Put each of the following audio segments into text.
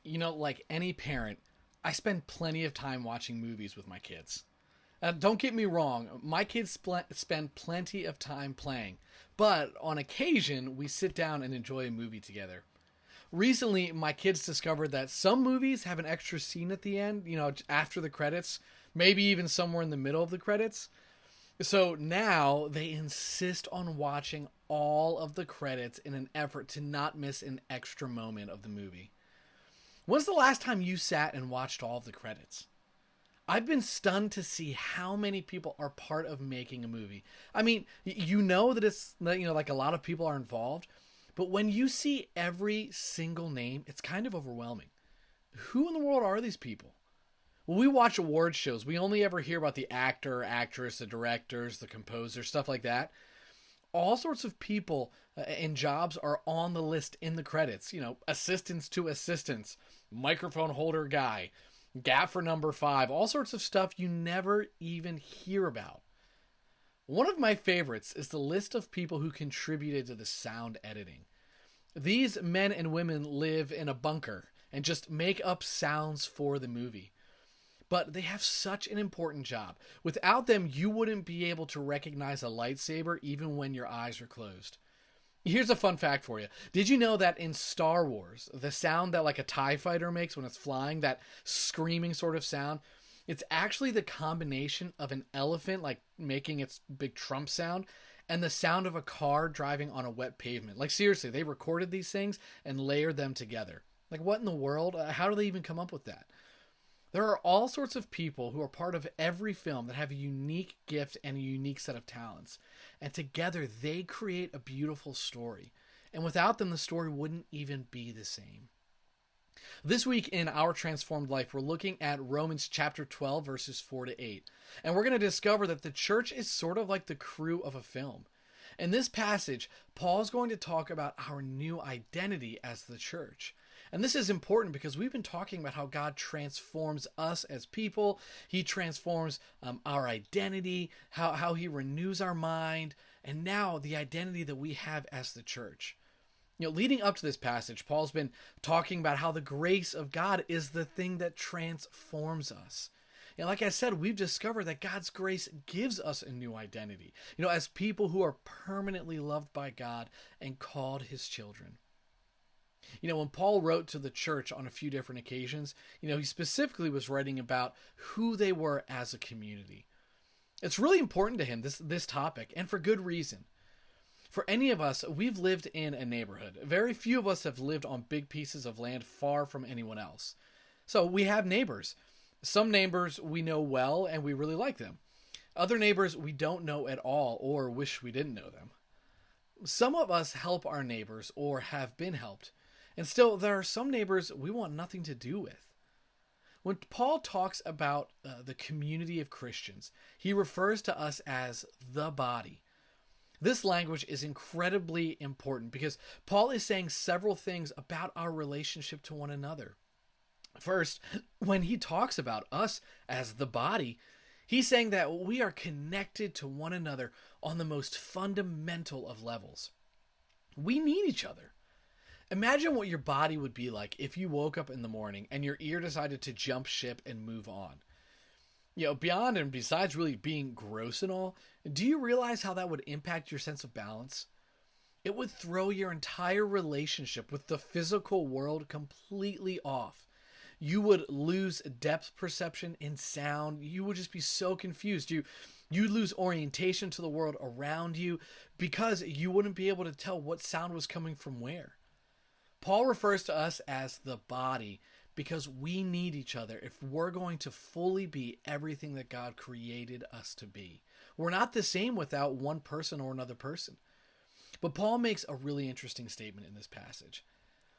Like any parent, I spend plenty of time watching movies with my kids. Don't get me wrong, my kids spend plenty of time playing, but on occasion, we sit down and enjoy a movie together. Recently, my kids discovered that some movies have an extra scene at the end, after the credits, maybe even somewhere in the middle of the credits. So now they insist on watching all of the credits in an effort to not miss an extra moment of the movie. When's the last time you sat and watched all of the credits? I've been stunned to see how many people are part of making a movie. I mean, you know that it's, like a lot of people are involved, but when you see every single name, it's kind of overwhelming. Who in the world are these people? When we watch award shows, we only ever hear about the actor, actress, the directors, the composer, stuff like that. All sorts of people and jobs are on the list in the credits. Assistants to assistants, microphone holder guy, gaffer number 5, all sorts of stuff you never even hear about. One of my favorites is the list of people who contributed to the sound editing. These men and women live in a bunker and just make up sounds for the movie. But they have such an important job. Without them, you wouldn't be able to recognize a lightsaber even when your eyes are closed. Here's a fun fact for you. Did you know that in Star Wars, the sound that like a TIE fighter makes when it's flying, that screaming sort of sound, it's actually the combination of an elephant like making its big trump sound and the sound of a car driving on a wet pavement. Like seriously, they recorded these things and layered them together. Like what in the world? How do they even come up with that? There are all sorts of people who are part of every film that have a unique gift and a unique set of talents. And together they create a beautiful story. And without them, the story wouldn't even be the same. This week in Our Transformed Life, we're looking at Romans chapter 12, verses 4 to 8. And we're going to discover that the church is sort of like the crew of a film. In this passage, Paul's going to talk about our new identity as the church. And this is important because we've been talking about how God transforms us as people. He transforms our identity, how he renews our mind, and now the identity that we have as the church. Leading up to this passage, Paul's been talking about how the grace of God is the thing that transforms us. Like I said, we've discovered that God's grace gives us a new identity, as people who are permanently loved by God and called his children. When Paul wrote to the church on a few different occasions, he specifically was writing about who they were as a community. It's really important to him, this topic, and for good reason. For any of us, we've lived in a neighborhood. Very few of us have lived on big pieces of land far from anyone else. So we have neighbors. Some neighbors we know well and we really like them. Other neighbors we don't know at all or wish we didn't know them. Some of us help our neighbors or have been helped. And still, there are some neighbors we want nothing to do with. When Paul talks about the community of Christians, he refers to us as the body. This language is incredibly important because Paul is saying several things about our relationship to one another. First, when he talks about us as the body, he's saying that we are connected to one another on the most fundamental of levels. We need each other. Imagine what your body would be like if you woke up in the morning and your ear decided to jump ship and move on. Beyond and besides really being gross and all, do you realize how that would impact your sense of balance? It would throw your entire relationship with the physical world completely off. You would lose depth perception in sound. You would just be so confused. You'd lose orientation to the world around you because you wouldn't be able to tell what sound was coming from where. Paul refers to us as the body because we need each other if we're going to fully be everything that God created us to be. We're not the same without one person or another person. But Paul makes a really interesting statement in this passage.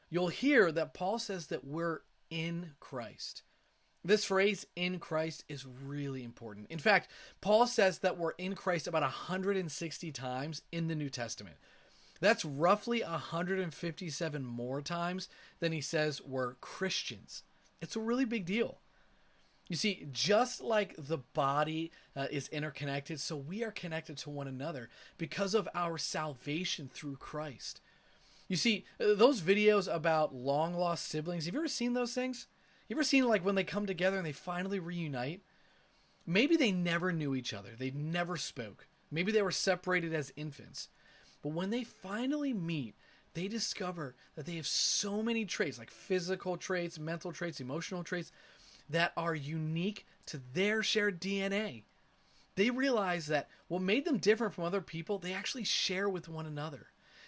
You'll hear that Paul says that we're in Christ. This phrase, in Christ, is really important. In fact, Paul says that we're in Christ about 160 times in the New Testament. That's roughly 157 more times than he says we're Christians. It's a really big deal. You see, just like the body is interconnected, so we are connected to one another because of our salvation through Christ. You see, those videos about long lost siblings, have you ever seen those things? You ever seen like when they come together and they finally reunite? Maybe they never knew each other. They never spoke. Maybe they were separated as infants. But when they finally meet, they discover that they have so many traits, like physical traits, mental traits, emotional traits, that are unique to their shared DNA. They realize that what made them different from other people, they actually share with one another.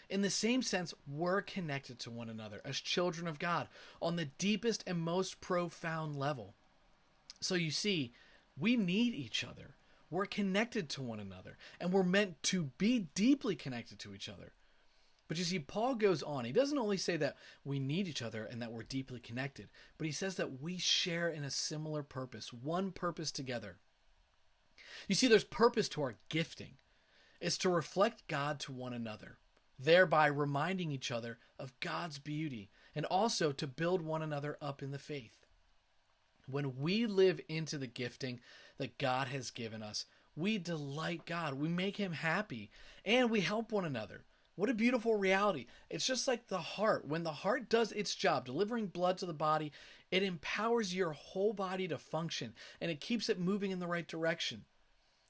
In the same sense, we're connected to one another as children of God on the deepest and most profound level. So you see, we need each other. We're connected to one another, and we're meant to be deeply connected to each other. But you see, Paul goes on. He doesn't only say that we need each other and that we're deeply connected, but he says that we share in a similar purpose, one purpose together. You see, there's purpose to our gifting. It's to reflect God to one another, thereby reminding each other of God's beauty, and also to build one another up in the faith. When we live into the gifting that God has given us, we delight God, we make him happy, and we help one another. What a beautiful reality. It's just like the heart. When the heart does its job, delivering blood to the body, it empowers your whole body to function, and it keeps it moving in the right direction.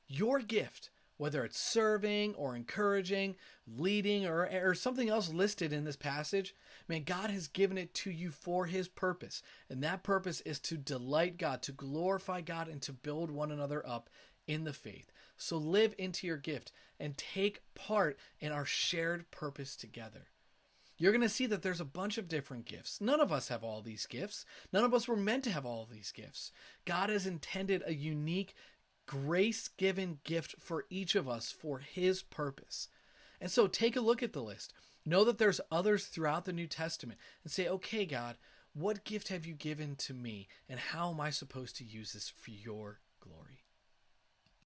Your gift, whether it's serving or encouraging, leading, or something else listed in this passage, man, God has given it to you for his purpose. And that purpose is to delight God, to glorify God, and to build one another up in the faith. So live into your gift and take part in our shared purpose together. You're going to see that there's a bunch of different gifts. None of us have all these gifts. None of us were meant to have all of these gifts. God has intended a unique, grace-given gift for each of us for his purpose. And so take a look at the list. Know that there's others throughout the New Testament and say, okay, God, what gift have you given to me, and how am I supposed to use this for your glory?